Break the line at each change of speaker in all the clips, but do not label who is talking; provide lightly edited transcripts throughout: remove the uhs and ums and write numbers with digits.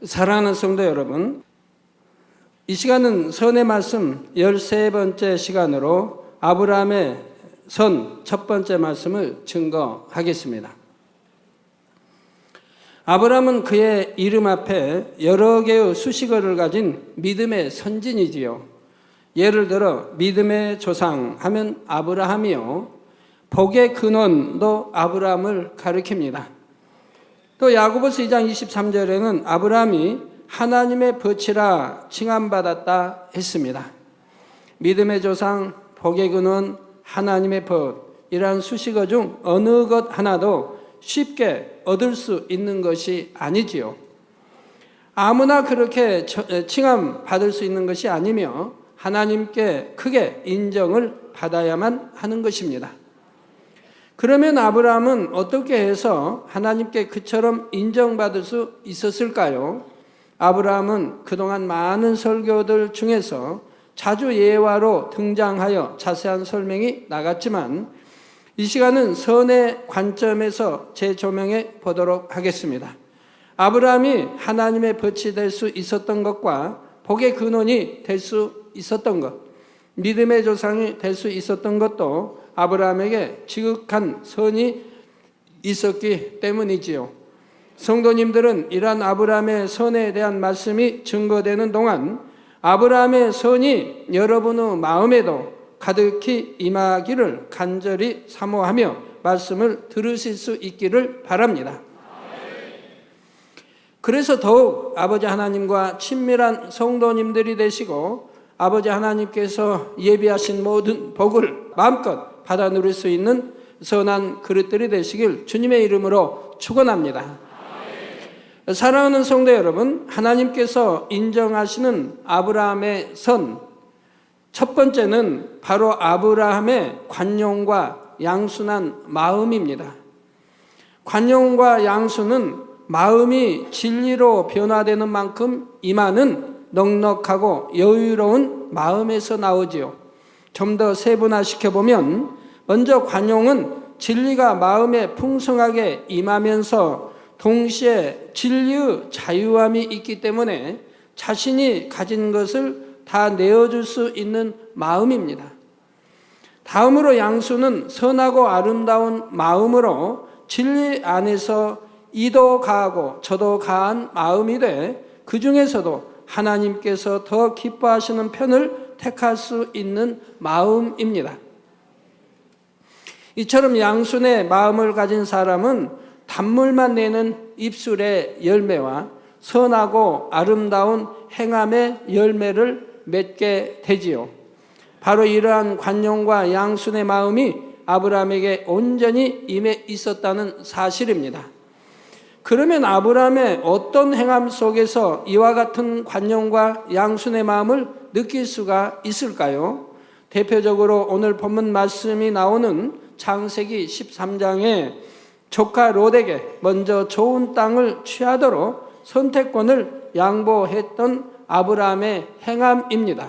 사랑하는 성도 여러분, 이 시간은 선의 말씀 13번째 시간으로 아브라함의 선 첫 번째 말씀을 증거하겠습니다. 아브라함은 그의 이름 앞에 여러 개의 수식어를 가진 믿음의 선진이지요. 예를 들어 믿음의 조상 하면 아브라함이요, 복의 근원도 아브라함을 가리킵니다. 또 야고보서 2장 23절에는 아브라함이 하나님의 벗이라 칭함받았다 했습니다. 믿음의 조상, 복의 근원, 하나님의 벗이란 수식어 중 어느 것 하나도 쉽게 얻을 수 있는 것이 아니지요. 아무나 그렇게 칭함받을 수 있는 것이 아니며 하나님께 크게 인정을 받아야만 하는 것입니다. 그러면 아브라함은 어떻게 해서 하나님께 그처럼 인정받을 수 있었을까요? 아브라함은 그동안 많은 설교들 중에서 자주 예화로 등장하여 자세한 설명이 나갔지만 이 시간은 선의 관점에서 재조명해 보도록 하겠습니다. 아브라함이 하나님의 벗이 될 수 있었던 것과 복의 근원이 될 수 있었던 것, 믿음의 조상이 될 수 있었던 것도 아브라함에게 지극한 선이 있었기 때문이지요. 성도님들은 이러한 아브라함의 선에 대한 말씀이 증거되는 동안 아브라함의 선이 여러분의 마음에도 가득히 임하기를 간절히 사모하며 말씀을 들으실 수 있기를 바랍니다. 그래서 더욱 아버지 하나님과 친밀한 성도님들이 되시고 아버지 하나님께서 예비하신 모든 복을 마음껏 받아 누릴 수 있는 선한 그릇들이 되시길 주님의 이름으로 축원합니다. 사랑하는 성도 여러분, 하나님께서 인정하시는 아브라함의 선, 첫 번째는 바로 아브라함의 관용과 양순한 마음입니다. 관용과 양순은 마음이 진리로 변화되는 만큼 임하는 넉넉하고 여유로운 마음에서 나오지요. 좀 더 세분화시켜보면 먼저 관용은 진리가 마음에 풍성하게 임하면서 동시에 진리의 자유함이 있기 때문에 자신이 가진 것을 다 내어줄 수 있는 마음입니다. 다음으로 양수는 선하고 아름다운 마음으로 진리 안에서 이도 가하고 저도 가한 마음이 돼 그 중에서도 하나님께서 더 기뻐하시는 편을 택할 수 있는 마음입니다. 이처럼 양순의 마음을 가진 사람은 단물만 내는 입술의 열매와 선하고 아름다운 행함의 열매를 맺게 되지요. 바로 이러한 관용과 양순의 마음이 아브라함에게 온전히 임해 있었다는 사실입니다. 그러면 아브라함의 어떤 행함 속에서 이와 같은 관용과 양순의 마음을 느낄 수가 있을까요? 대표적으로 오늘 본문 말씀이 나오는 창세기 13장에 조카 롯에게 먼저 좋은 땅을 취하도록 선택권을 양보했던 아브라함의 행함입니다.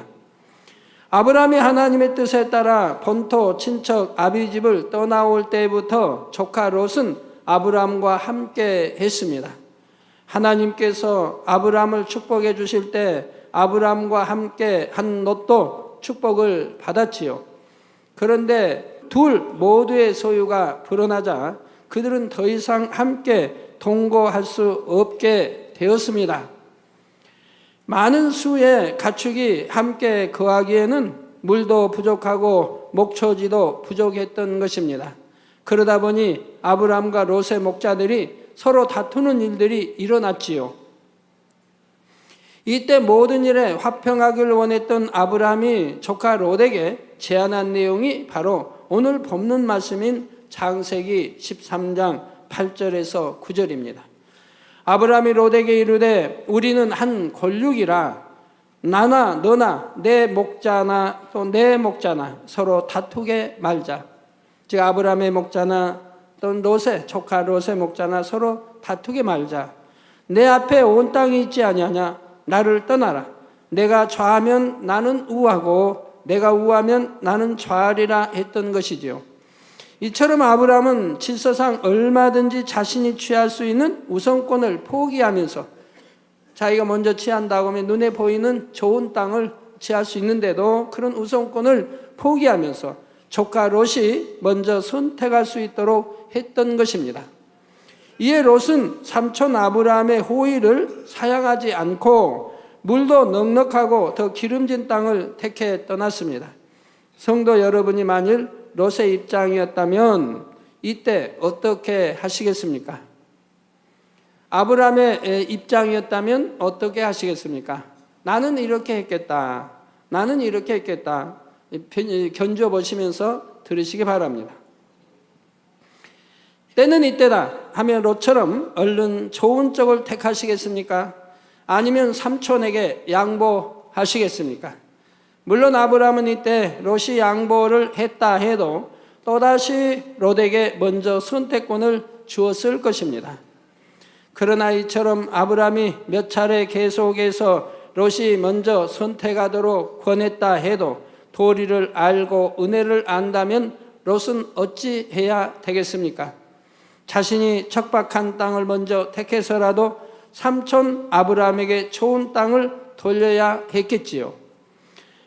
아브라함이 하나님의 뜻에 따라 본토 친척 아비집을 떠나올 때부터 조카 롯은 아브라함과 함께 했습니다. 하나님께서 아브라함을 축복해 주실 때 아브라함과 함께 한 롯도 축복을 받았지요. 그런데 둘 모두의 소유가 불어나자 그들은 더 이상 함께 동거할 수 없게 되었습니다. 많은 수의 가축이 함께 거하기에는 물도 부족하고 목초지도 부족했던 것입니다. 그러다 보니 아브라함과 롯의 목자들이 서로 다투는 일들이 일어났지요. 이때 모든 일에 화평하기를 원했던 아브라함이 조카 롯에게 제안한 내용이 바로 오늘 본문 말씀인 창세기 13장 8절에서 9절입니다. 아브라함이 롯에게 이르되 우리는 한 골육이라 나나 너나 내 목자나 또 내 목자나 서로 다투게 말자. 즉 아브라함의 목자나 또 롯의 조카 롯의 목자나 서로 다투게 말자. 내 앞에 온 땅이 있지 아니하냐? 나를 떠나라. 내가 좌하면 나는 우하고 내가 우하면 나는 좌하리라 했던 것이지요. 이처럼 아브라함은 질서상 얼마든지 자신이 취할 수 있는 우선권을 포기하면서 자기가 먼저 취한다고 하면 눈에 보이는 좋은 땅을 취할 수 있는데도 그런 우선권을 포기하면서 조카 롯이 먼저 선택할 수 있도록 했던 것입니다. 이에 롯은 삼촌 아브라함의 호의를 사양하지 않고 물도 넉넉하고 더 기름진 땅을 택해 떠났습니다. 성도 여러분이 만일 롯의 입장이었다면 이때 어떻게 하시겠습니까? 아브라함의 입장이었다면 어떻게 하시겠습니까? 나는 이렇게 했겠다. 나는 이렇게 했겠다. 견뎌보시면서 들으시기 바랍니다. 때는 이때다 하면 롯처럼 얼른 좋은 쪽을 택하시겠습니까? 아니면 삼촌에게 양보하시겠습니까? 물론 아브라함은 이때 롯이 양보를 했다 해도 또다시 롯에게 먼저 선택권을 주었을 것입니다. 그러나 이처럼 아브라함이 몇 차례 계속해서 롯이 먼저 선택하도록 권했다 해도 도리를 알고 은혜를 안다면 롯은 어찌 해야 되겠습니까? 자신이 척박한 땅을 먼저 택해서라도 삼촌 아브라함에게 좋은 땅을 돌려야 했겠지요.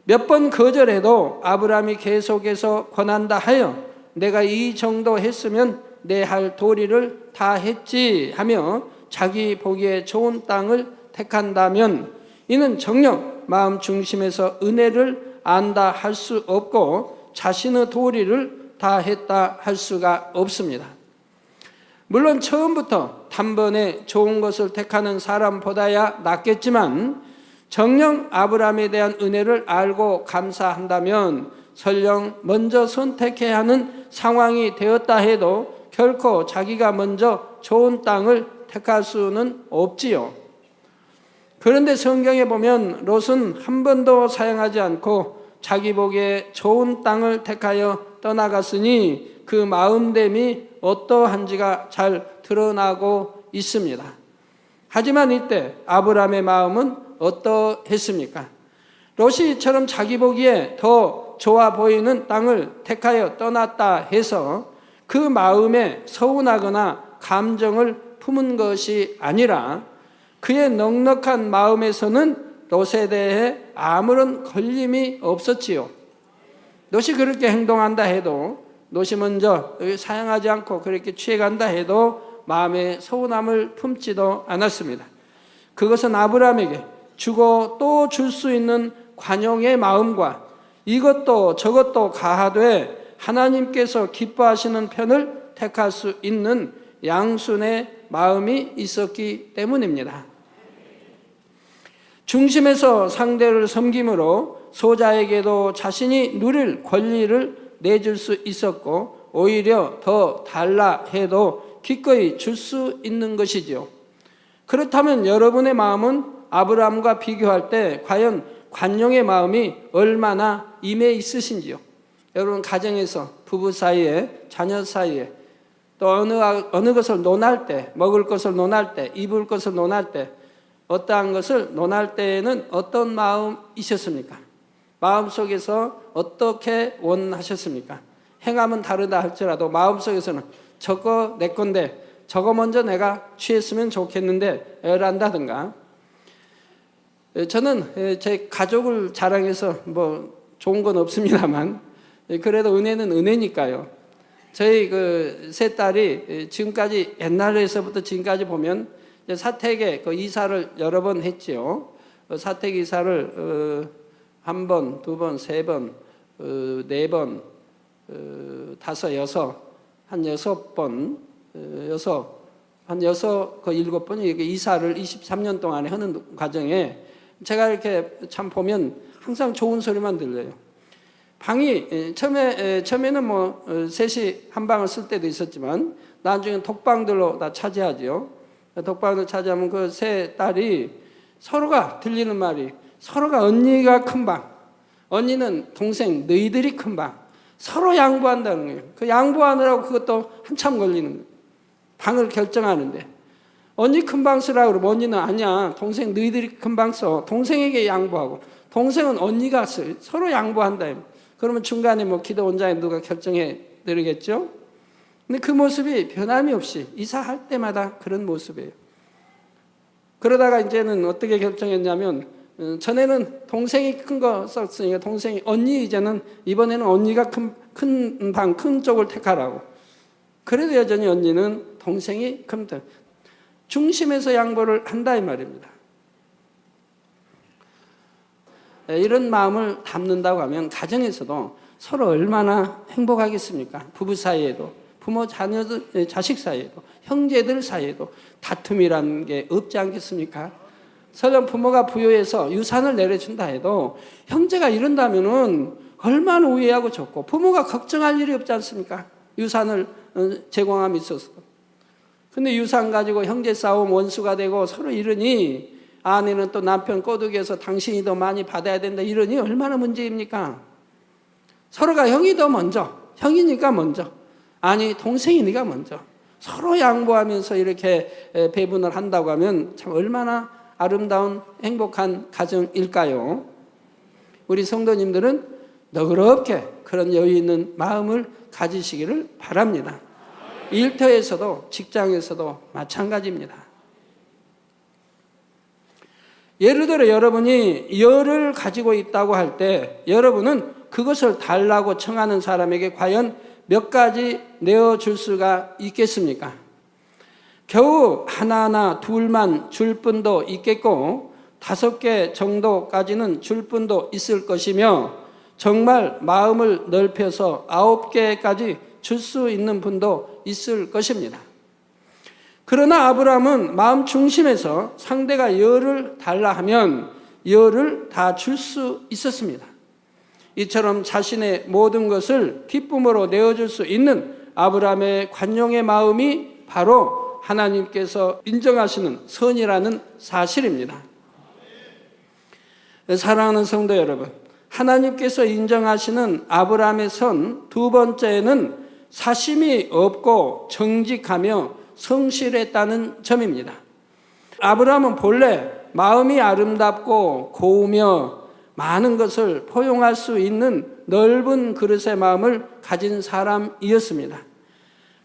몇 번 거절해도 아브라함이 계속해서 권한다 하여 내가 이 정도 했으면 내 할 도리를 다 했지 하며 자기 보기에 좋은 땅을 택한다면 이는 정녕 마음 중심에서 은혜를 안다 할 수 없고 자신의 도리를 다 했다 할 수가 없습니다. 물론 처음부터 단번에 좋은 것을 택하는 사람보다야 낫겠지만 정녕 아브라함에 대한 은혜를 알고 감사한다면 설령 먼저 선택해야 하는 상황이 되었다 해도 결코 자기가 먼저 좋은 땅을 택할 수는 없지요. 그런데 성경에 보면 롯은 한 번도 사양하지 않고 자기 보기에 좋은 땅을 택하여 떠나갔으니 그 마음됨이 어떠한지가 잘 드러나고 있습니다. 하지만 이때 아브라함의 마음은 어떠했습니까? 롯이 이처럼 자기 보기에 더 좋아 보이는 땅을 택하여 떠났다 해서 그 마음에 서운하거나 감정을 품은 것이 아니라 그의 넉넉한 마음에서는 롯에 대해 아무런 걸림이 없었지요. 롯이 그렇게 행동한다 해도 롯이 먼저 사양하지 않고 그렇게 취해간다 해도 마음에 서운함을 품지도 않았습니다. 그것은 아브라함에게 주고 또 줄 수 있는 관용의 마음과 이것도 저것도 가하되 하나님께서 기뻐하시는 편을 택할 수 있는 양순의 마음이 있었기 때문입니다. 중심에서 상대를 섬김으로 소자에게도 자신이 누릴 권리를 내줄 수 있었고 오히려 더 달라 해도 기꺼이 줄 수 있는 것이지요. 그렇다면 여러분의 마음은 아브라함과 비교할 때 과연 관용의 마음이 얼마나 임해 있으신지요? 여러분 가정에서 부부 사이에 자녀 사이에 또 어느 것을 논할 때 먹을 것을 논할 때 입을 것을 논할 때 어떠한 것을 논할 때에는 어떤 마음이셨습니까? 마음속에서 어떻게 원하셨습니까? 행함은 다르다 할지라도 마음속에서는 저거 내 건데 저거 먼저 내가 취했으면 좋겠는데 라든가 저는 제 가족을 자랑해서 뭐 좋은 건 없습니다만 그래도 은혜는 은혜니까요. 저희 그 세 딸이 지금까지 옛날에서부터 지금까지 보면 사택에 그 이사를 여러 번 했지요. 사택 이사를 한 번, 두 번, 세 번, 네 번, 다섯, 여섯, 한 여섯 번, 일곱 번 이렇게 이사를 23년 동안에 하는 과정에 제가 이렇게 참 보면 항상 좋은 소리만 들려요. 방이 처음에는 뭐 셋이 한 방을 쓸 때도 있었지만 나중에 독방들로 다 차지하죠. 독방을 차지하면 그 세 딸이 서로가 들리는 말이 서로가 언니가 큰 방, 언니는 동생 너희들이 큰 방, 서로 양보한다는 거예요. 그 양보하느라고 그것도 한참 걸리는 거예요. 방을 결정하는데 언니 큰 방 쓰라고 그러면 언니는 아니야 동생 너희들이 큰 방 써. 동생에게 양보하고 동생은 언니가 써. 서로 양보한다. 그러면 중간에 뭐 기도 원장에 누가 결정해 드리겠죠? 근데 그 모습이 변함이 없이 이사할 때마다 그런 모습이에요. 그러다가 이제는 어떻게 결정했냐면 전에는 동생이 큰 거 썼으니까 동생이 언니 이제는 이번에는 언니가 큰 방 큰 쪽을 택하라고. 그래도 여전히 언니는 동생이 큰 편. 중심에서 양보를 한다 이 말입니다. 이런 마음을 담는다고 하면 가정에서도 서로 얼마나 행복하겠습니까? 부부 사이에도, 부모 자녀들, 자식 사이에도, 형제들 사이에도 다툼이라는 게 없지 않겠습니까? 설령 부모가 부유해서 유산을 내려준다 해도 형제가 이런다면은 얼마나 우애하고 좋고 부모가 걱정할 일이 없지 않습니까? 유산을 제공함에 있어서. 근데 유산 가지고 형제 싸움 원수가 되고 서로 이러니 아내는 또 남편 꼬드겨서 당신이 더 많이 받아야 된다 이러니 얼마나 문제입니까? 서로가 형이 더 먼저, 형이니까 먼저, 아니 동생이니까 먼저 서로 양보하면서 이렇게 배분을 한다고 하면 참 얼마나 아름다운 행복한 가정일까요? 우리 성도님들은 너그럽게 그런 여유 있는 마음을 가지시기를 바랍니다. 일터에서도 직장에서도 마찬가지입니다. 예를 들어 여러분이 열을 가지고 있다고 할 때 여러분은 그것을 달라고 청하는 사람에게 과연 몇 가지 내어줄 수가 있겠습니까? 겨우 하나하나 둘만 줄 분도 있겠고 5개 정도까지는 줄 분도 있을 것이며 정말 마음을 넓혀서 9개까지 줄 수 있는 분도 있을 것입니다. 그러나 아브라함은 마음 중심에서 상대가 열을 달라 하면 열을 다 줄 수 있었습니다. 이처럼 자신의 모든 것을 기쁨으로 내어줄 수 있는 아브라함의 관용의 마음이 바로 하나님께서 인정하시는 선이라는 사실입니다. 사랑하는 성도 여러분, 하나님께서 인정하시는 아브라함의 선 두 번째는 사심이 없고 정직하며 성실했다는 점입니다. 아브라함은 본래 마음이 아름답고 고우며 많은 것을 포용할 수 있는 넓은 그릇의 마음을 가진 사람이었습니다.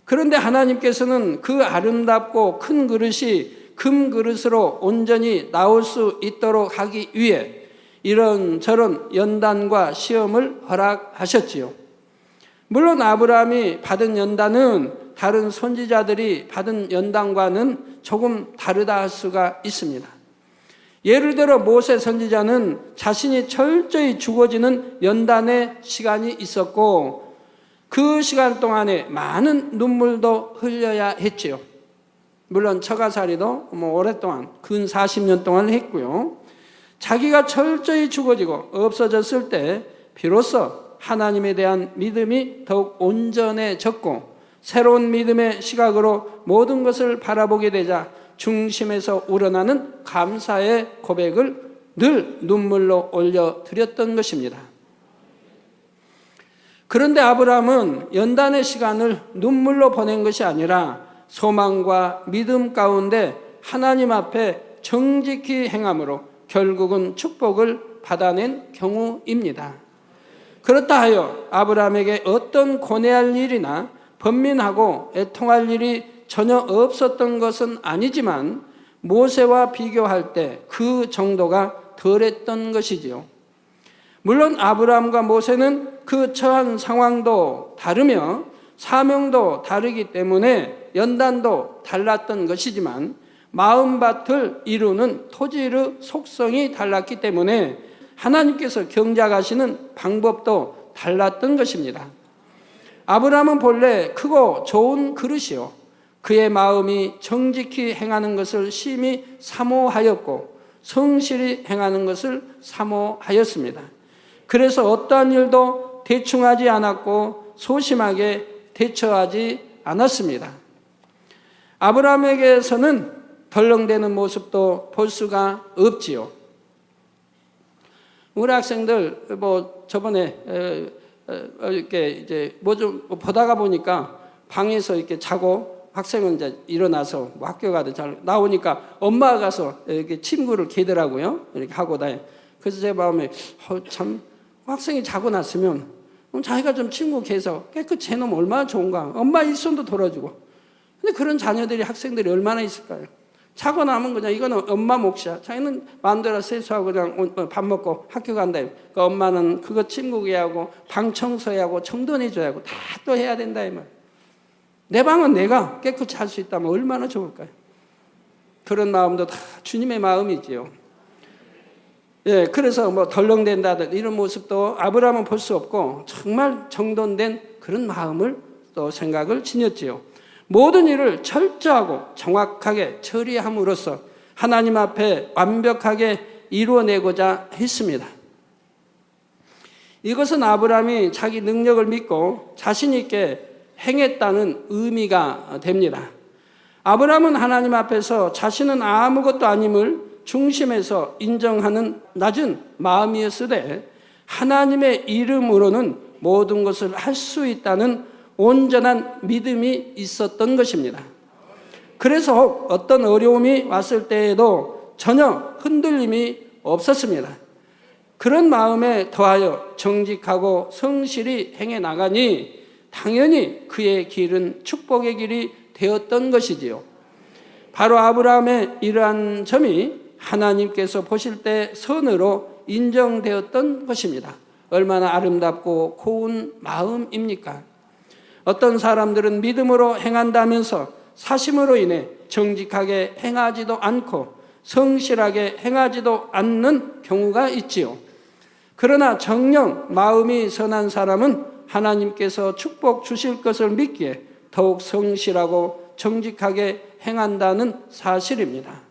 그런데 하나님께서는 그 아름답고 큰 그릇이 금 그릇으로 온전히 나올 수 있도록 하기 위해 이런저런 연단과 시험을 허락하셨지요. 물론 아브라함이 받은 연단은 다른 선지자들이 받은 연단과는 조금 다르다 할 수가 있습니다. 예를 들어 모세 선지자는 자신이 철저히 죽어지는 연단의 시간이 있었고 그 시간 동안에 많은 눈물도 흘려야 했지요. 물론 처가살이도 오랫동안 근 40년 동안 했고요. 자기가 철저히 죽어지고 없어졌을 때 비로소 하나님에 대한 믿음이 더욱 온전해졌고 새로운 믿음의 시각으로 모든 것을 바라보게 되자 중심에서 우러나는 감사의 고백을 늘 눈물로 올려드렸던 것입니다. 그런데 아브라함은 연단의 시간을 눈물로 보낸 것이 아니라 소망과 믿음 가운데 하나님 앞에 정직히 행함으로 결국은 축복을 받아낸 경우입니다. 그렇다 하여 아브라함에게 어떤 고뇌할 일이나 번민하고 애통할 일이 전혀 없었던 것은 아니지만 모세와 비교할 때 그 정도가 덜했던 것이지요. 물론 아브라함과 모세는 그 처한 상황도 다르며 사명도 다르기 때문에 연단도 달랐던 것이지만 마음밭을 이루는 토지의 속성이 달랐기 때문에 하나님께서 경작하시는 방법도 달랐던 것입니다. 아브라함은 본래 크고 좋은 그릇이요 그의 마음이 정직히 행하는 것을 심히 사모하였고 성실히 행하는 것을 사모하였습니다. 그래서 어떠한 일도 대충하지 않았고 소심하게 대처하지 않았습니다. 아브라함에게서는 덜렁대는 모습도 볼 수가 없지요. 우리 학생들 저번에 이렇게 이제 좀 보다가 보니까 방에서 이렇게 자고 학생은 이제 일어나서 학교 가도 잘 나오니까 엄마가 가서 이렇게 침구를 개더라고요. 이렇게 하고 다녀. 그래서 제 마음에 참 학생이 자고 났으면 자기가 좀 침구 개서 깨끗이 해놓으면 얼마나 좋은가. 엄마 일손도 돌아주고. 근데 그런 자녀들이 학생들이 얼마나 있을까요? 사고 나면 그냥 이거는 엄마 몫이야. 자기는 마음대로 세수하고 그냥 밥 먹고 학교 간다. 그 엄마는 그거 침구게 하고 방 청소해야 하고 정돈해줘야 하고 다 또 해야 된다 이 말. 내 방은 내가 깨끗이 할 수 있다면 얼마나 좋을까요? 그런 마음도 다 주님의 마음이지요. 예, 그래서 뭐 덜렁댄다든 이런 모습도 아브라함은 볼 수 없고 정말 정돈된 그런 마음을 또 생각을 지녔지요. 모든 일을 철저하고 정확하게 처리함으로써 하나님 앞에 완벽하게 이루어내고자 했습니다. 이것은 아브라함이 자기 능력을 믿고 자신 있게 행했다는 의미가 됩니다. 아브라함은 하나님 앞에서 자신은 아무것도 아님을 중심에서 인정하는 낮은 마음이었으되 하나님의 이름으로는 모든 것을 할 수 있다는 온전한 믿음이 있었던 것입니다. 그래서 혹 어떤 어려움이 왔을 때에도 전혀 흔들림이 없었습니다. 그런 마음에 더하여 정직하고 성실히 행해 나가니 당연히 그의 길은 축복의 길이 되었던 것이지요. 바로 아브라함의 이러한 점이 하나님께서 보실 때 선으로 인정되었던 것입니다. 얼마나 아름답고 고운 마음입니까? 어떤 사람들은 믿음으로 행한다면서 사심으로 인해 정직하게 행하지도 않고 성실하게 행하지도 않는 경우가 있지요. 그러나 정녕 마음이 선한 사람은 하나님께서 축복 주실 것을 믿기에 더욱 성실하고 정직하게 행한다는 사실입니다.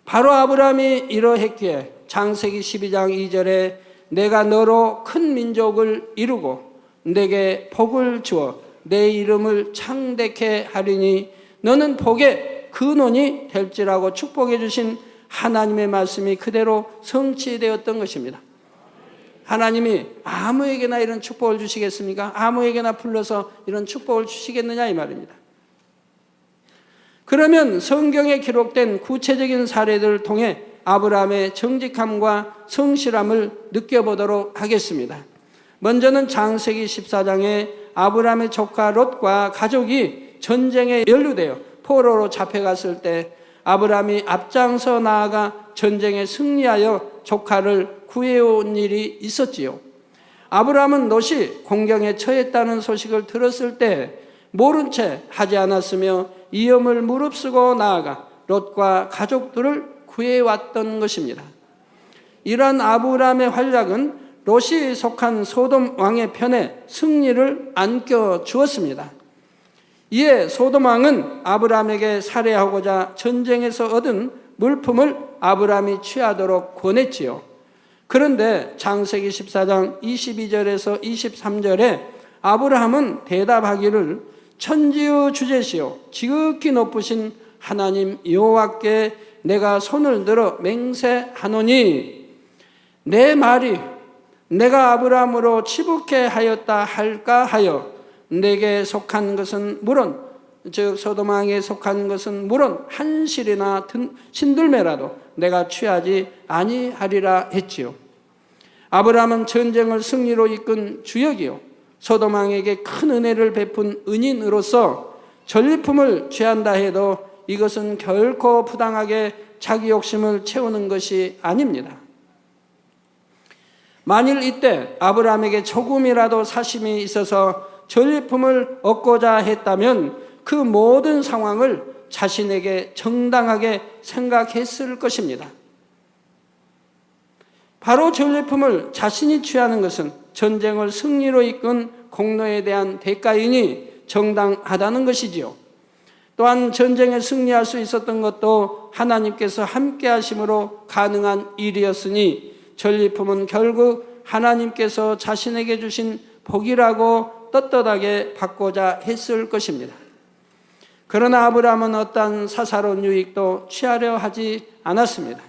바로 아브라함이 이러했기에 창세기 12장 2절에 내가 너로 큰 민족을 이루고 내게 복을 주어 내 이름을 창대케 하리니 너는 복의 근원이 될지라고 축복해 주신 하나님의 말씀이 그대로 성취되었던 것입니다. 하나님이 아무에게나 이런 축복을 주시겠습니까? 아무에게나 불러서 이런 축복을 주시겠느냐 이 말입니다. 그러면 성경에 기록된 구체적인 사례들을 통해 아브라함의 정직함과 성실함을 느껴보도록 하겠습니다. 먼저는 창세기 14장에 아브라함의 조카 롯과 가족이 전쟁에 연루되어 포로로 잡혀갔을 때 아브라함이 앞장서 나아가 전쟁에 승리하여 조카를 구해온 일이 있었지요. 아브라함은 롯이 공경에 처했다는 소식을 들었을 때 모른 채 하지 않았으며 위험을 무릅쓰고 나아가 롯과 가족들을 구해왔던 것입니다. 이러한 아브라함의 활약은 롯이 속한 소돔 왕의 편에 승리를 안겨주었습니다. 이에 소돔 왕은 아브라함에게 살해하고자 전쟁에서 얻은 물품을 아브라함이 취하도록 권했지요. 그런데 창세기 14장 22절에서 23절에 아브라함은 대답하기를 천지의 주제시요 지극히 높으신 하나님 여호와께 내가 손을 들어 맹세하노니 내 말이 내가 아브라함으로 치북해 하였다 할까 하여 내게 속한 것은 물론 즉 소돔 왕에 속한 것은 물론 한 실이나 신들매라도 내가 취하지 아니하리라 했지요. 아브라함은 전쟁을 승리로 이끈 주역이요 소돔 왕에게 큰 은혜를 베푼 은인으로서 전리품을 취한다 해도 이것은 결코 부당하게 자기 욕심을 채우는 것이 아닙니다. 만일 이때 아브라함에게 조금이라도 사심이 있어서 전리품을 얻고자 했다면 그 모든 상황을 자신에게 정당하게 생각했을 것입니다. 바로 전리품을 자신이 취하는 것은 전쟁을 승리로 이끈 공로에 대한 대가이니 정당하다는 것이지요. 또한 전쟁에 승리할 수 있었던 것도 하나님께서 함께 하심으로 가능한 일이었으니 전리품은 결국 하나님께서 자신에게 주신 복이라고 떳떳하게 받고자 했을 것입니다. 그러나 아브라함은 어떤 사사로운 유익도 취하려 하지 않았습니다.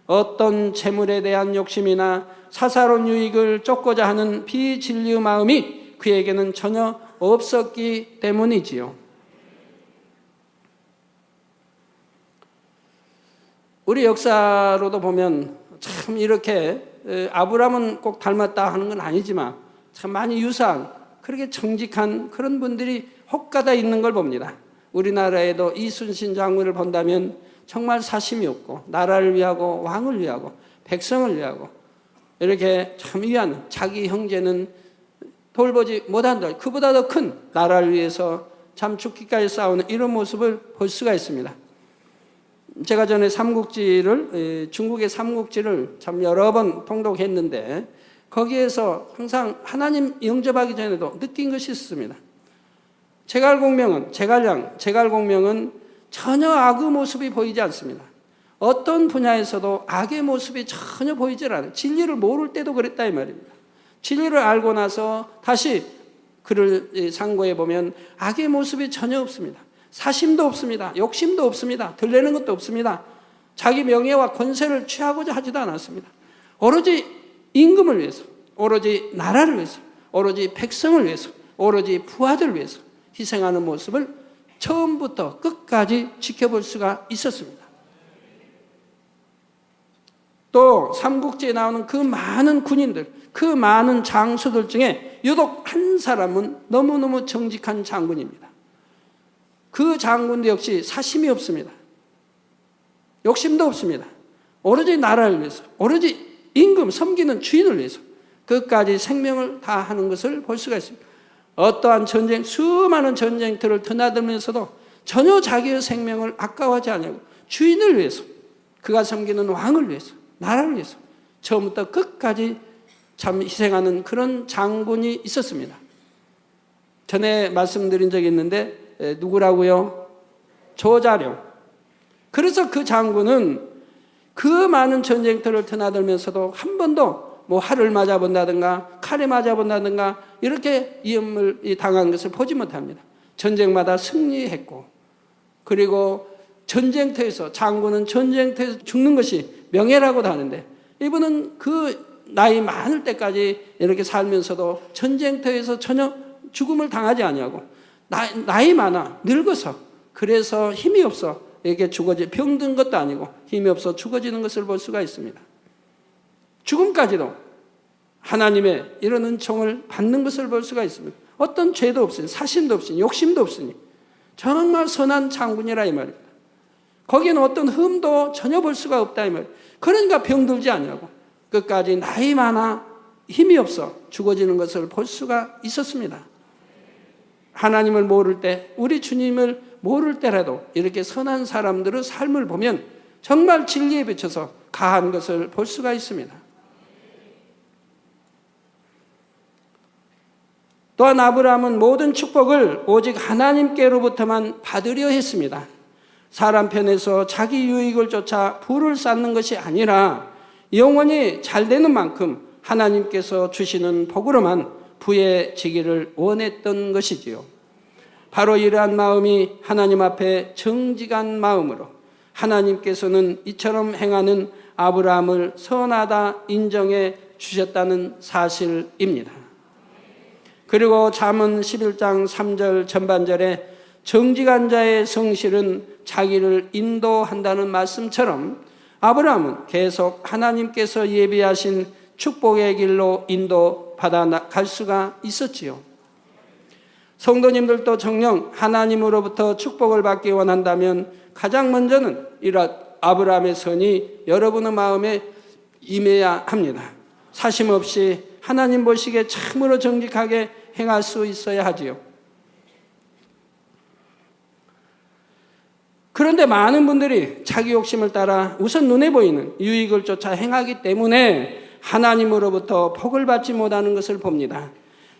어떤 재물에 대한 욕심이나 사사로운 유익을 쫓고자 하는 비진리의 마음이 그에게는 전혀 없었기 때문이지요. 우리 역사로도 보면 참 이렇게 아브라함은 꼭 닮았다 하는 건 아니지만 참 많이 유사한 그렇게 정직한 그런 분들이 혹가다 있는 걸 봅니다. 우리나라에도 이순신 장군을 본다면 정말 사심이 없고 나라를 위하고 왕을 위하고 백성을 위하고 이렇게 참 위한 자기 형제는 돌보지 못한다. 그보다 더 큰 나라를 위해서 참 죽기까지 싸우는 이런 모습을 볼 수가 있습니다. 제가 전에 중국의 삼국지를 참 여러 번 통독했는데 거기에서 항상 하나님 영접하기 전에도 느낀 것이 있습니다. 제갈공명은 전혀 악의 모습이 보이지 않습니다. 어떤 분야에서도 악의 모습이 전혀 보이질 않아요. 진리를 모를 때도 그랬다 이 말입니다. 진리를 알고 나서 다시 그를 상고해 보면 악의 모습이 전혀 없습니다. 사심도 없습니다. 욕심도 없습니다. 들레는 것도 없습니다. 자기 명예와 권세를 취하고자 하지도 않았습니다. 오로지 임금을 위해서, 오로지 나라를 위해서, 오로지 백성을 위해서, 오로지 부하들을 위해서 희생하는 모습을 처음부터 끝까지 지켜볼 수가 있었습니다. 또 삼국지에 나오는 그 많은 군인들, 그 많은 장수들 중에 유독 한 사람은 너무너무 정직한 장군입니다. 그 장군도 역시 사심이 없습니다. 욕심도 없습니다. 오로지 나라를 위해서, 오로지 임금 섬기는 주인을 위해서 끝까지 생명을 다하는 것을 볼 수가 있습니다. 어떠한 전쟁, 수많은 전쟁터를 드나들면서도 전혀 자기의 생명을 아까워하지 않고 주인을 위해서, 그가 섬기는 왕을 위해서, 나라를 위해서 처음부터 끝까지 참 희생하는 그런 장군이 있었습니다. 전에 말씀드린 적이 있는데 누구라고요? 조자룡. 그래서 그 장군은 그 많은 전쟁터를 드나들면서도 한 번도 활을 맞아본다든가 칼에 맞아본다든가 이렇게 위험을 당한 것을 보지 못합니다. 전쟁마다 승리했고, 그리고 전쟁터에서, 장군은 전쟁터에서 죽는 것이 명예라고도 하는데 이분은 그 나이 많을 때까지 이렇게 살면서도 전쟁터에서 전혀 죽음을 당하지 아니하고 나이 많아 늙어서, 그래서 힘이 없어 이렇게 병든 것도 아니고 힘이 없어 죽어지는 것을 볼 수가 있습니다. 죽음까지도 하나님의 이런 은총을 받는 것을 볼 수가 있습니다. 어떤 죄도 없으니, 사심도 없으니, 욕심도 없으니 정말 선한 장군이라 이 말입니다. 거기에는 어떤 흠도 전혀 볼 수가 없다 이 말입니다. 그러니까 병들지 않냐고 끝까지 나이 많아 힘이 없어 죽어지는 것을 볼 수가 있었습니다. 하나님을 모를 때, 우리 주님을 모를 때라도 이렇게 선한 사람들의 삶을 보면 정말 진리에 비춰서 가한 것을 볼 수가 있습니다. 또한 아브라함은 모든 축복을 오직 하나님께로부터만 받으려 했습니다. 사람 편에서 자기 유익을 쫓아 부를 쌓는 것이 아니라 영원히 잘 되는 만큼 하나님께서 주시는 복으로만 부해지기를 원했던 것이지요. 바로 이러한 마음이 하나님 앞에 정직한 마음으로 하나님께서는 이처럼 행하는 아브라함을 선하다 인정해 주셨다는 사실입니다. 그리고 잠언 11장 3절 전반절에 정직한 자의 성실은 자기를 인도한다는 말씀처럼 아브라함은 계속 하나님께서 예비하신 축복의 길로 인도받아 갈 수가 있었지요. 성도님들도 정녕 하나님으로부터 축복을 받기 원한다면 가장 먼저는 이런 아브라함의 선이 여러분의 마음에 임해야 합니다. 사심 없이 하나님 보시기에 참으로 정직하게 행할 수 있어야 하지요. 그런데 많은 분들이 자기 욕심을 따라 우선 눈에 보이는 유익을 쫓아 행하기 때문에 하나님으로부터 복을 받지 못하는 것을 봅니다.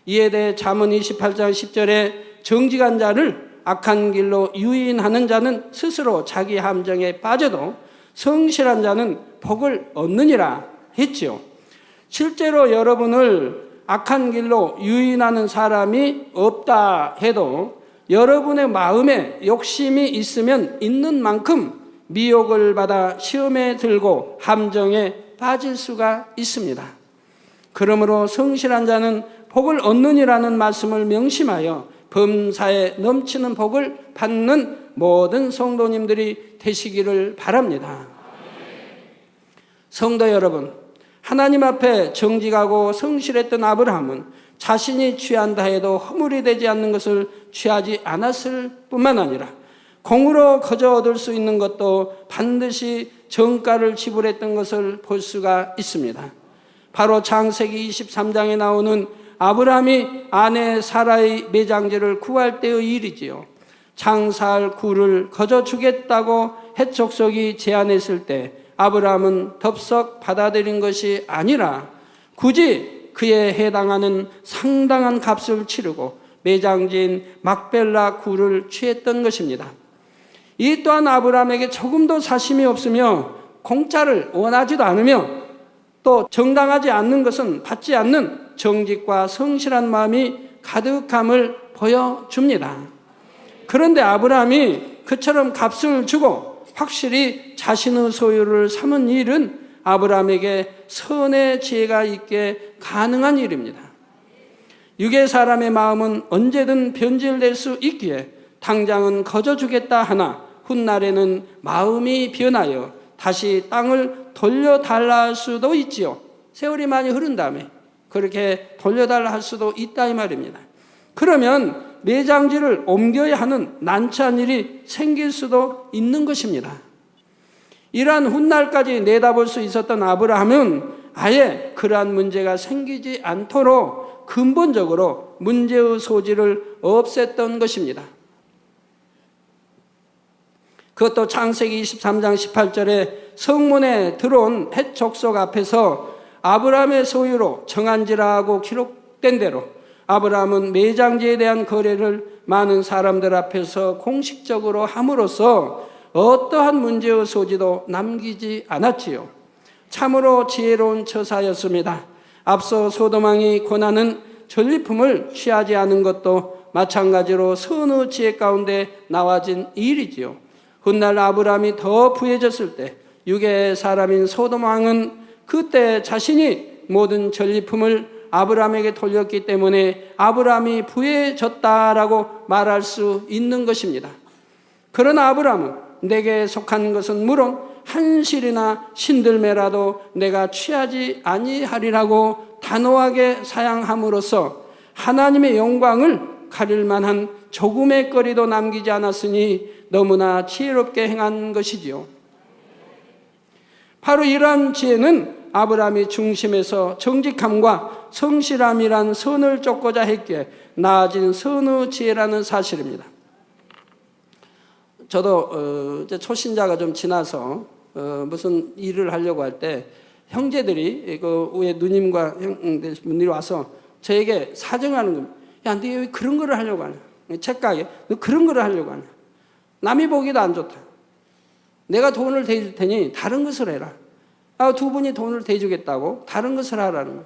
이에 대해 잠언 28장 10절에 정직한 자를 악한 길로 유인하는 자는 스스로 자기 함정에 빠져도 성실한 자는 복을 얻느니라 했지요. 실제로 여러분을 악한 길로 유인하는 사람이 없다 해도 여러분의 마음에 욕심이 있으면 있는 만큼 미혹을 받아 시험에 들고 함정에 빠질 수가 있습니다. 그러므로 성실한 자는 복을 얻느니라는 말씀을 명심하여 범사에 넘치는 복을 받는 모든 성도님들이 되시기를 바랍니다. 성도 여러분, 하나님 앞에 정직하고 성실했던 아브라함은 자신이 취한다 해도 허물이 되지 않는 것을 취하지 않았을 뿐만 아니라 공으로 거저 얻을 수 있는 것도 반드시 정가를 지불했던 것을 볼 수가 있습니다. 바로 창세기 23장에 나오는 아브라함이 아내 사라의 매장지를 구할 때의 일이지요. 장사할 굴을 거저 주겠다고 헷 족속이 제안했을 때 아브라함은 덥석 받아들인 것이 아니라 굳이 그에 해당하는 상당한 값을 치르고 매장지인 막벨라 굴을 취했던 것입니다. 이 또한 아브라함에게 조금도 사심이 없으며 공짜를 원하지도 않으며 또 정당하지 않는 것은 받지 않는 정직과 성실한 마음이 가득함을 보여줍니다. 그런데 아브라함이 그처럼 값을 주고 확실히 자신의 소유를 삼은 일은 아브라함에게 선의 지혜가 있게 가능한 일입니다. 육의 사람의 마음은 언제든 변질될 수 있기에 당장은 거저 주겠다 하나 훗날에는 마음이 변하여 다시 땅을 돌려달라 할 수도 있지요. 세월이 많이 흐른 다음에 그렇게 돌려달라 할 수도 있다 이 말입니다. 그러면 매장지를 옮겨야 하는 난처한 일이 생길 수도 있는 것입니다. 이러한 훗날까지 내다볼 수 있었던 아브라함은 아예 그러한 문제가 생기지 않도록 근본적으로 문제의 소지를 없앴던 것입니다. 그것도 창세기 23장 18절에 성문에 들어온 헷 족속 앞에서 아브라함의 소유로 정한지라 하고 기록된 대로 아브라함은 매장지에 대한 거래를 많은 사람들 앞에서 공식적으로 함으로써 어떠한 문제의 소지도 남기지 않았지요. 참으로 지혜로운 처사였습니다. 앞서 소돔왕이 권하는 전리품을 취하지 않은 것도 마찬가지로 선의 지혜 가운데 나와진 일이지요. 훗날 아브라함이 더 부해졌을 때 육의 사람인 소돔왕은 그때 자신이 모든 전리품을 아브라함에게 돌렸기 때문에 아브라함이 부해졌다라고 말할 수 있는 것입니다. 그러나 아브라함은 내게 속한 것은 물론 한 실이나 신들매라도 내가 취하지 아니하리라고 단호하게 사양함으로써 하나님의 영광을 가릴 만한 조금의 거리도 남기지 않았으니 너무나 지혜롭게 행한 것이지요. 바로 이러한 지혜는 아브라함이 중심에서 정직함과 성실함이란 선을 쫓고자 했기에 나아진 선의 지혜라는 사실입니다. 저도 이제 초신자가 좀 지나서 무슨 일을 하려고 할 때 형제들이 그 위에 누님과 형들이 와서 저에게 사정하는 겁니다. 야, 너 왜 그런 거를 하려고 하냐? 책가게 너 그런 거를 하려고 하냐? 남이 보기도 안 좋다. 내가 돈을 대줄 테니 다른 것을 해라. 두 분이 돈을 대주겠다고 다른 것을 하라는 거예요.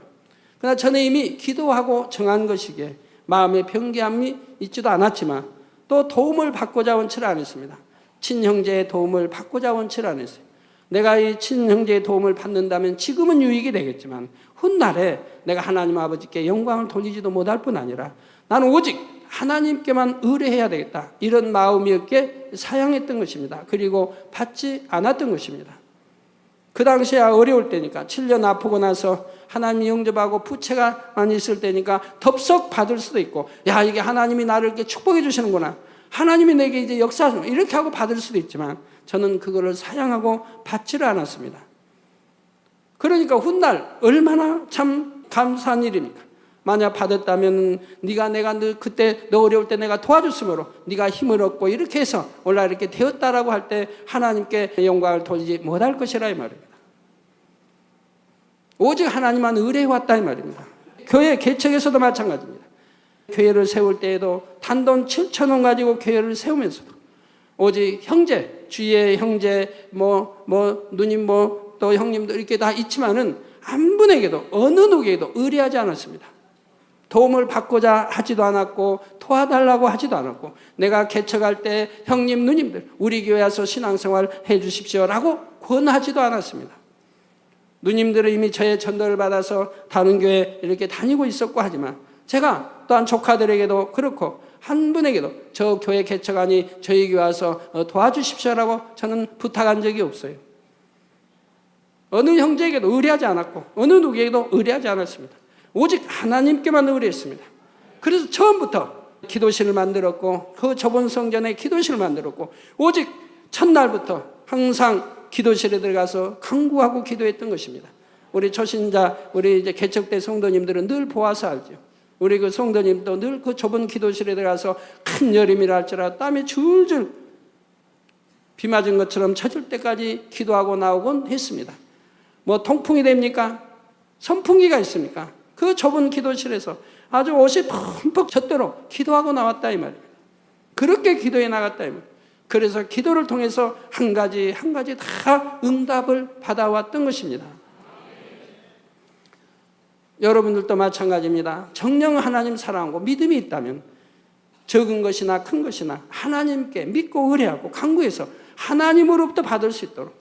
그러나 저는 이미 기도하고 정한 것이기에 마음에 변개함이 있지도 않았지만 또 도움을 받고자 원치를 않았습니다. 친형제의 도움을 받고자 원치를 않았어요. 내가 이 친형제의 도움을 받는다면 지금은 유익이 되겠지만 훗날에 내가 하나님 아버지께 영광을 돌리지도 못할 뿐 아니라 나는 오직 하나님께만 의뢰해야 되겠다. 이런 마음이었기에 사양했던 것입니다. 그리고 받지 않았던 것입니다. 그 당시에 어려울 때니까 7년 아프고 나서 하나님이 영접하고 부채가 많이 있을 때니까 덥석 받을 수도 있고 야 이게 하나님이 나를 이렇게 축복해 주시는구나. 하나님이 내게 이제 역사하시는 이렇게 하고 받을 수도 있지만 저는 그거를 사양하고 받지를 않았습니다. 그러니까 훗날 얼마나 참 감사한 일입니까? 만약 받았다면 네가 내가 그때 너 어려울 때 내가 도와줬으므로 네가 힘을 얻고 이렇게 해서 올라 이렇게 되었다라고 할 때 하나님께 영광을 돌리지 못할 것이라 이 말입니다. 오직 하나님만 의뢰해왔다 이 말입니다. 교회 개척에서도 마찬가지입니다. 교회를 세울 때에도 단돈 7,000원 가지고 교회를 세우면서도 오직 형제, 주위의 형제, 누님, 또 형님들 이렇게 다 있지만은 한 분에게도 어느 누구에게도 의뢰하지 않았습니다. 도움을 받고자 하지도 않았고 도와달라고 하지도 않았고 내가 개척할 때 형님, 누님들 우리 교회 와서 신앙생활 해 주십시오라고 권하지도 않았습니다. 누님들은 이미 저의 전도를 받아서 다른 교회 이렇게 다니고 있었고 하지만 제가 또한 조카들에게도 그렇고 한 분에게도 저 교회 개척하니 저희 교회 와서 도와주십시오라고 저는 부탁한 적이 없어요. 어느 형제에게도 의뢰하지 않았고 어느 누구에게도 의뢰하지 않았습니다. 오직 하나님께만 의뢰했습니다. 그래서 처음부터 기도실을 만들었고 그 좁은 성전에 기도실을 만들었고 오직 첫날부터 항상 기도실에 들어가서 간구하고 기도했던 것입니다. 우리 초신자, 우리 이제 개척대 성도님들은 늘 보아서 알죠. 우리 그 성도님도 늘 그 좁은 기도실에 들어가서 큰 여름이라 할지라도 땀이 줄줄 비 맞은 것처럼 젖을 때까지 기도하고 나오곤 했습니다. 뭐 통풍이 됩니까? 선풍기가 있습니까? 그 좁은 기도실에서 아주 옷이 펑펑 젖도록 기도하고 나왔다 이 말입니다. 그렇게 기도해 나갔다 이 말입니다. 그래서 기도를 통해서 한 가지 한 가지 다 응답을 받아왔던 것입니다. 여러분들도 마찬가지입니다. 정녕 하나님 사랑하고 믿음이 있다면 적은 것이나 큰 것이나 하나님께 믿고 의뢰하고 간구해서 하나님으로부터 받을 수 있도록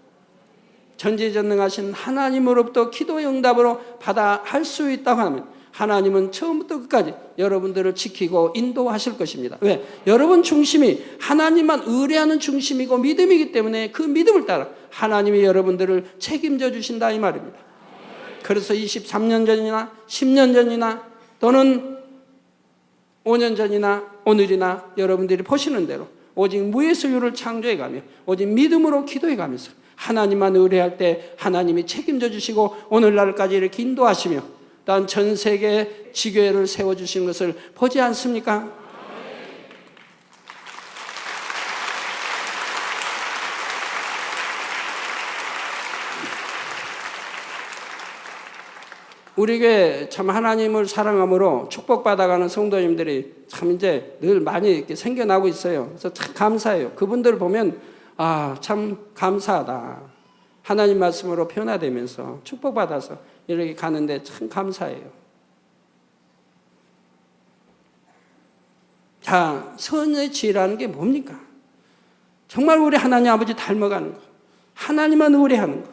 전지전능하신 하나님으로부터 기도의 응답으로 받아 할 수 있다고 하면 하나님은 처음부터 끝까지 여러분들을 지키고 인도하실 것입니다. 왜? 여러분 중심이 하나님만 의뢰하는 중심이고 믿음이기 때문에 그 믿음을 따라 하나님이 여러분들을 책임져 주신다 이 말입니다. 그래서 23년 전이나 10년 전이나 또는 5년 전이나 오늘이나 여러분들이 보시는 대로 오직 무예수유를 창조해가며 오직 믿음으로 기도해가면서 하나님만 의뢰할 때 하나님이 책임져 주시고 오늘날까지 이렇게 인도하시며 또한 전 세계에 지교회를 세워주신 것을 보지 않습니까? 우리 교회 참 하나님을 사랑함으로 축복받아가는 성도님들이 참 이제 늘 많이 이렇게 생겨나고 있어요. 그래서 참 감사해요. 그분들을 보면 참 감사하다. 하나님 말씀으로 변화되면서 축복받아서 이렇게 가는데 참 감사해요. 자, 선의 지혜라는 게 뭡니까? 정말 우리 하나님 아버지 닮아가는 거. 하나님만 의뢰하는 거.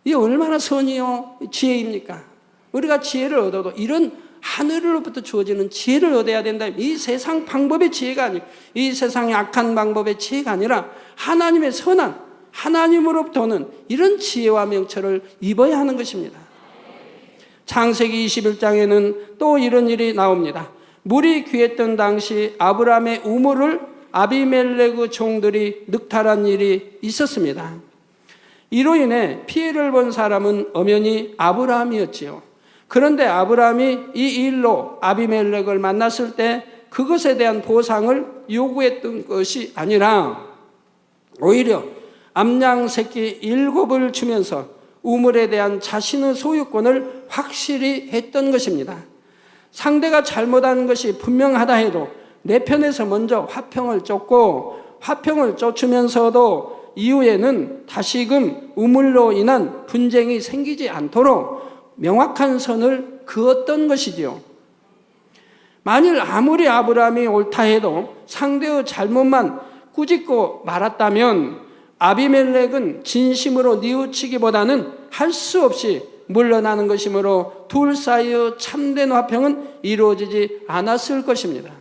이게 얼마나 선이요 지혜입니까? 우리가 지혜를 얻어도 이런 하늘로부터 주어지는 지혜를 얻어야 된다. 이 세상 방법의 지혜가 아니고 이 세상의 악한 방법의 지혜가 아니라 하나님의 선한 하나님으로부터는 이런 지혜와 명철을 입어야 하는 것입니다. 창세기 21장에는 또 이런 일이 나옵니다. 물이 귀했던 당시 아브라함의 우물을 아비멜렉의 종들이 늑탈한 일이 있었습니다. 이로 인해 피해를 본 사람은 엄연히 아브라함이었지요. 그런데 아브라함이 이 일로 아비멜렉을 만났을 때 그것에 대한 보상을 요구했던 것이 아니라 오히려 암양 새끼 7을 주면서 우물에 대한 자신의 소유권을 확실히 했던 것입니다. 상대가 잘못한 것이 분명하다 해도 내 편에서 먼저 화평을 쫓고 화평을 쫓으면서도 이후에는 다시금 우물로 인한 분쟁이 생기지 않도록 명확한 선을 그었던 것이지요. 만일 아무리 아브라함이 옳다 해도 상대의 잘못만 꾸짖고 말았다면 아비멜렉은 진심으로 뉘우치기보다는 할 수 없이 물러나는 것이므로 둘 사이의 참된 화평은 이루어지지 않았을 것입니다.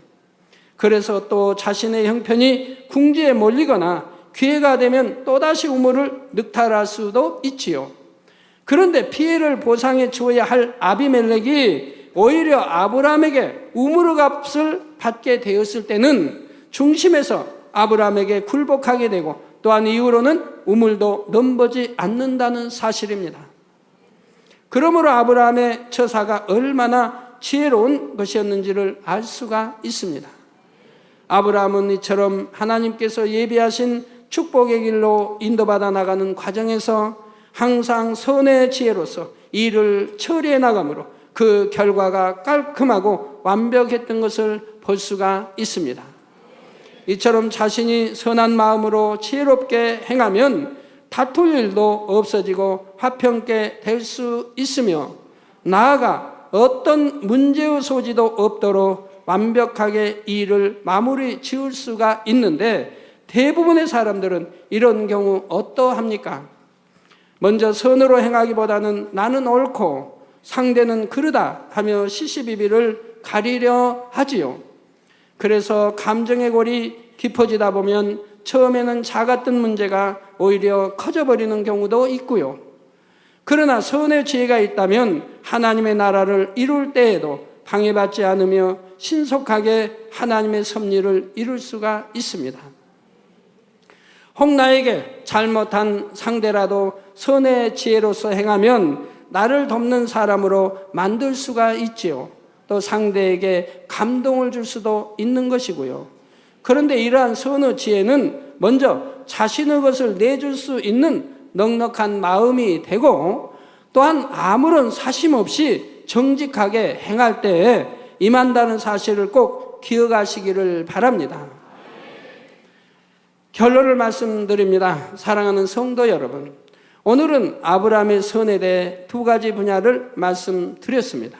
그래서 또 자신의 형편이 궁지에 몰리거나 기회가 되면 또다시 우물을 늑탈할 수도 있지요. 그런데 피해를 보상해 주어야 할 아비멜렉이 오히려 아브라함에게 우물의 값을 받게 되었을 때는 중심에서 아브라함에게 굴복하게 되고 또한 이후로는 우물도 넘보지 않는다는 사실입니다. 그러므로 아브라함의 처사가 얼마나 지혜로운 것이었는지를 알 수가 있습니다. 아브라함은 이처럼 하나님께서 예비하신 축복의 길로 인도받아 나가는 과정에서 항상 선의 지혜로서 일을 처리해 나가므로 그 결과가 깔끔하고 완벽했던 것을 볼 수가 있습니다. 이처럼 자신이 선한 마음으로 지혜롭게 행하면 다툴 일도 없어지고 화평케 될 수 있으며 나아가 어떤 문제의 소지도 없도록 완벽하게 일을 마무리 지을 수가 있는데 대부분의 사람들은 이런 경우 어떠합니까? 먼저 선으로 행하기보다는 나는 옳고 상대는 그르다 하며 시시비비를 가리려 하지요. 그래서 감정의 골이 깊어지다 보면 처음에는 작았던 문제가 오히려 커져버리는 경우도 있고요. 그러나 선의 지혜가 있다면 하나님의 나라를 이룰 때에도 방해받지 않으며 신속하게 하나님의 섭리를 이룰 수가 있습니다. 혹 나에게 잘못한 상대라도 선의 지혜로서 행하면 나를 돕는 사람으로 만들 수가 있지요. 또 상대에게 감동을 줄 수도 있는 것이고요. 그런데 이러한 선의 지혜는 먼저 자신의 것을 내줄 수 있는 넉넉한 마음이 되고, 또한 아무런 사심 없이 정직하게 행할 때에 임한다는 사실을 꼭 기억하시기를 바랍니다. 결론을 말씀드립니다. 사랑하는 성도 여러분, 오늘은 아브라함의 선에 대해 두 가지 분야를 말씀드렸습니다.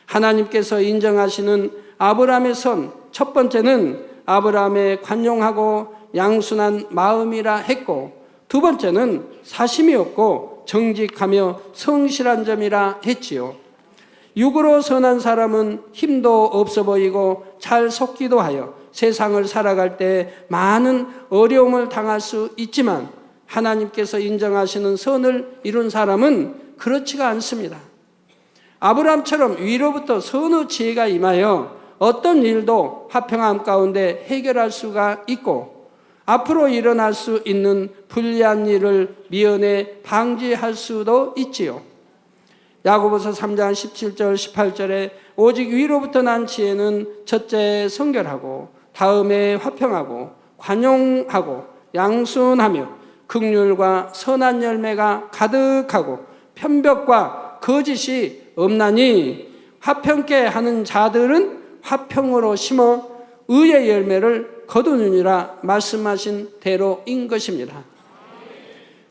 하나님께서 인정하시는 아브라함의 선, 첫 번째는 아브라함의 관용하고 양순한 마음이라 했고, 두 번째는 사심이 없고 정직하며 성실한 점이라 했지요. 육으로 선한 사람은 힘도 없어 보이고 잘 속기도 하여 세상을 살아갈 때 많은 어려움을 당할 수 있지만, 하나님께서 인정하시는 선을 이룬 사람은 그렇지가 않습니다. 아브라함처럼 위로부터 선의 지혜가 임하여 어떤 일도 화평함 가운데 해결할 수가 있고, 앞으로 일어날 수 있는 불리한 일을 미연에 방지할 수도 있지요. 야고보서 3장 17절 18절에 오직 위로부터 난 지혜는 첫째 성결하고 다음에 화평하고 관용하고 양순하며 긍휼과 선한 열매가 가득하고 편벽과 거짓이 없나니, 화평케 하는 자들은 화평으로 심어 의의 열매를 거두느니라 말씀하신 대로인 것입니다.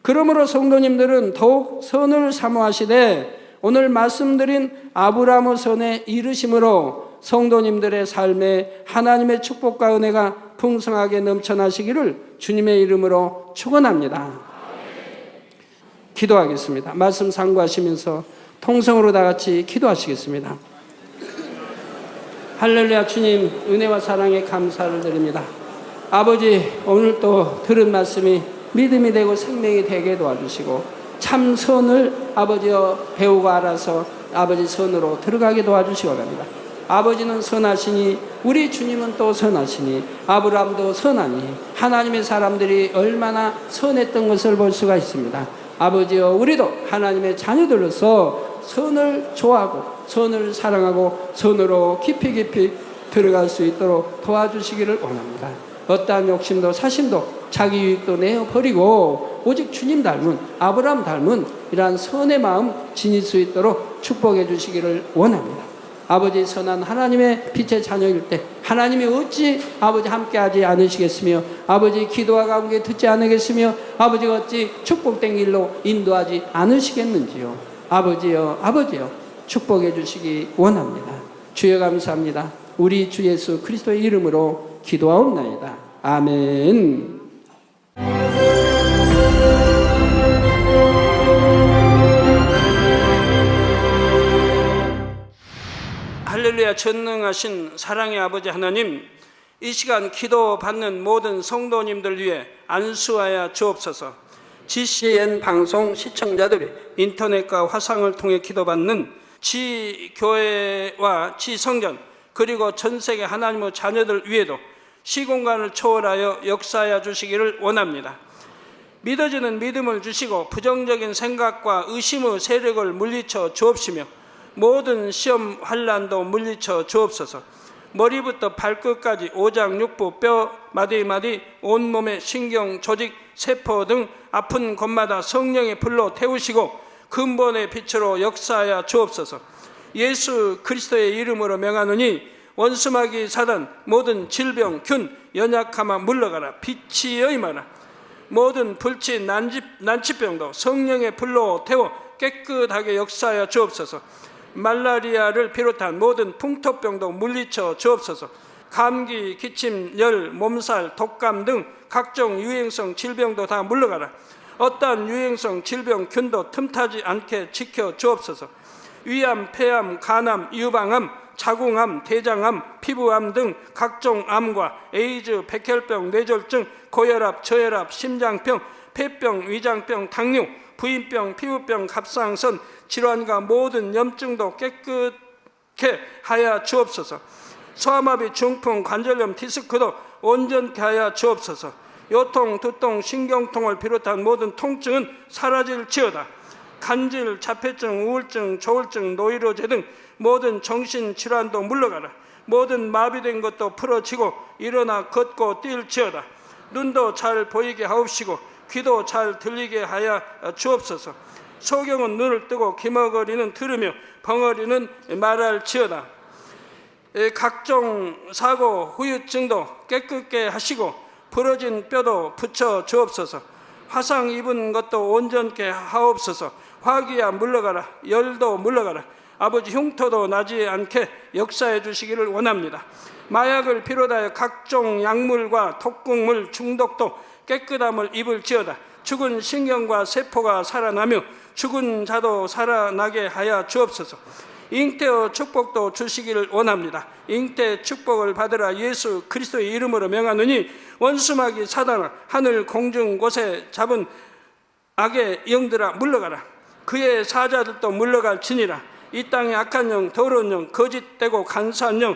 그러므로 성도님들은 더욱 선을 사모하시되 오늘 말씀드린 아브라함의 선에 이르심으로 성도님들의 삶에 하나님의 축복과 은혜가 풍성하게 넘쳐나시기를 주님의 이름으로 축원합니다. 기도하겠습니다. 말씀 상고하시면서 통성으로 다 같이 기도하시겠습니다. 할렐루야. 주님, 은혜와 사랑에 감사를 드립니다. 아버지, 오늘 또 들은 말씀이 믿음이 되고 생명이 되게 도와주시고 참 선을 아버지여 배우고 알아서 아버지 선으로 들어가게 도와주시기 바랍니다. 아버지는 선하시니 우리 주님은 또 선하시니 아브라함도 선하니 하나님의 사람들이 얼마나 선했던 것을 볼 수가 있습니다. 아버지여, 우리도 하나님의 자녀들로서 선을 좋아하고 선을 사랑하고 선으로 깊이 들어갈 수 있도록 도와주시기를 원합니다. 어떠한 욕심도 사심도 자기 유익도 내어버리고 오직 주님 닮은 아브라함 닮은 이러한 선의 마음 지닐 수 있도록 축복해 주시기를 원합니다. 아버지, 선한 하나님의 빛의 자녀일 때 하나님이 어찌 아버지 함께하지 않으시겠으며, 아버지 기도와 가운데 듣지 않으겠으며, 아버지가 어찌 축복된 길로 인도하지 않으시겠는지요. 아버지여 축복해 주시기 원합니다. 주여 감사합니다. 우리 주 예수 그리스도의 이름으로 기도하옵나이다. 아멘. 할렐루야. 전능하신 사랑의 아버지 하나님, 이 시간 기도받는 모든 성도님들 위해 안수하여 주옵소서. GCN 방송 시청자들이 인터넷과 화상을 통해 기도받는 지교회와 지성전 그리고 전세계 하나님의 자녀들 위에도 시공간을 초월하여 역사하여 주시기를 원합니다. 믿어지는 믿음을 주시고 부정적인 생각과 의심의 세력을 물리쳐 주옵시며 모든 시험 환난도 물리쳐 주옵소서. 머리부터 발끝까지 오장육부 뼈 마디마디 온몸의 신경 조직 세포 등 아픈 곳마다 성령의 불로 태우시고 근본의 빛으로 역사하여 주옵소서. 예수 그리스도의 이름으로 명하노니 원수마귀 사단 모든 질병 균 연약함아 물러가라. 빛이여 임하라. 모든 불치 난치병도 성령의 불로 태워 깨끗하게 역사하여 주옵소서. 말라리아를 비롯한 모든 풍토병도 물리쳐 주옵소서. 감기, 기침, 열, 몸살, 독감 등 각종 유행성 질병도 다 물러가라. 어떠한 유행성 질병 균도 틈타지 않게 지켜 주옵소서. 위암, 폐암, 간암, 유방암, 자궁암, 대장암, 피부암 등 각종 암과 에이즈, 백혈병, 뇌졸중, 고혈압, 저혈압, 심장병, 폐병, 위장병, 당뇨, 부인병, 피부병, 갑상선 질환과 모든 염증도 깨끗게 하여 주옵소서. 소아마비, 중풍, 관절염, 디스크도 온전케 하여 주옵소서. 요통, 두통, 신경통을 비롯한 모든 통증은 사라질지어다. 간질, 자폐증, 우울증, 조울증, 노이로제 등 모든 정신질환도 물러가라. 모든 마비된 것도 풀어지고 일어나 걷고 뛸지어다. 눈도 잘 보이게 하옵시고 귀도 잘 들리게 하여 주옵소서. 소경은 눈을 뜨고 기머거리는 들으며 벙어리는 말할지어다. 각종 사고, 후유증도 깨끗게 하시고 부러진 뼈도 붙여 주옵소서. 화상 입은 것도 온전케 하옵소서. 화기야 물러가라. 열도 물러가라. 아버지, 흉터도 나지 않게 역사해 주시기를 원합니다. 마약을 비롯하여 각종 약물과 독극물 중독도 깨끗함을 입을지어다. 죽은 신경과 세포가 살아나며 죽은 자도 살아나게 하여 주옵소서. 잉태의 축복도 주시기를 원합니다. 잉태 축복을 받으라. 예수 그리스도의 이름으로 명하노니 원수마귀 사단아, 하늘 공중 곳에 잡은 악의 영들아 물러가라. 그의 사자들도 물러갈지니라. 이 땅의 악한 영, 더러운 영, 거짓되고 간사한 영,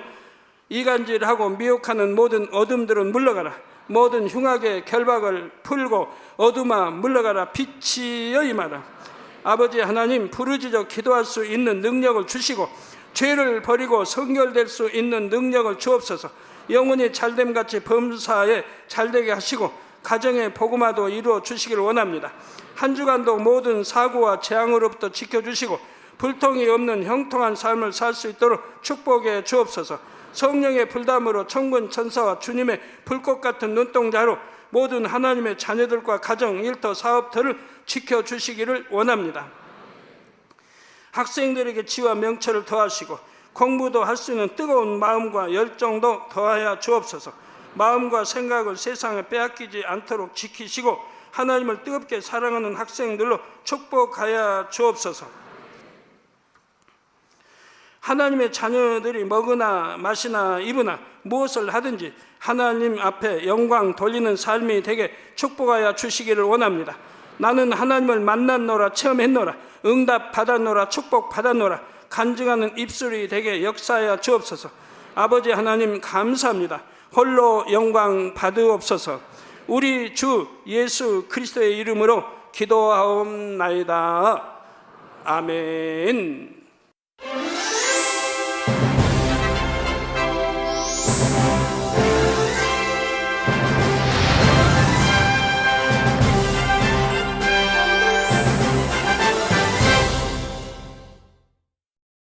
이간질하고 미혹하는 모든 어둠들은 물러가라. 모든 흉악의 결박을 풀고 어둠아 물러가라. 빛이여 임하라. 아버지 하나님, 부르짖어 기도할 수 있는 능력을 주시고 죄를 버리고 성결될 수 있는 능력을 주옵소서. 영혼이 잘됨같이 범사에 잘되게 하시고 가정의 복음화도 이루어 주시기를 원합니다. 한 주간도 모든 사고와 재앙으로부터 지켜주시고 불통이 없는 형통한 삶을 살 수 있도록 축복해 주옵소서. 성령의 불담으로 천군 천사와 주님의 불꽃 같은 눈동자로 모든 하나님의 자녀들과 가정, 일터, 사업터를 지켜주시기를 원합니다. 학생들에게 지와 명철을 더하시고 공부도 할 수 있는 뜨거운 마음과 열정도 더하여 주옵소서. 마음과 생각을 세상에 빼앗기지 않도록 지키시고 하나님을 뜨겁게 사랑하는 학생들로 축복하여 주옵소서. 하나님의 자녀들이 먹으나 마시나 입으나 무엇을 하든지 하나님 앞에 영광 돌리는 삶이 되게 축복하여 주시기를 원합니다. 나는 하나님을 만났노라, 체험했노라, 응답 받았노라, 축복 받았노라, 간증하는 입술이 되게 역사하여 주옵소서. 아버지 하나님 감사합니다. 홀로 영광 받으옵소서. 우리 주 예수 그리스도의 이름으로 기도하옵나이다. 아멘.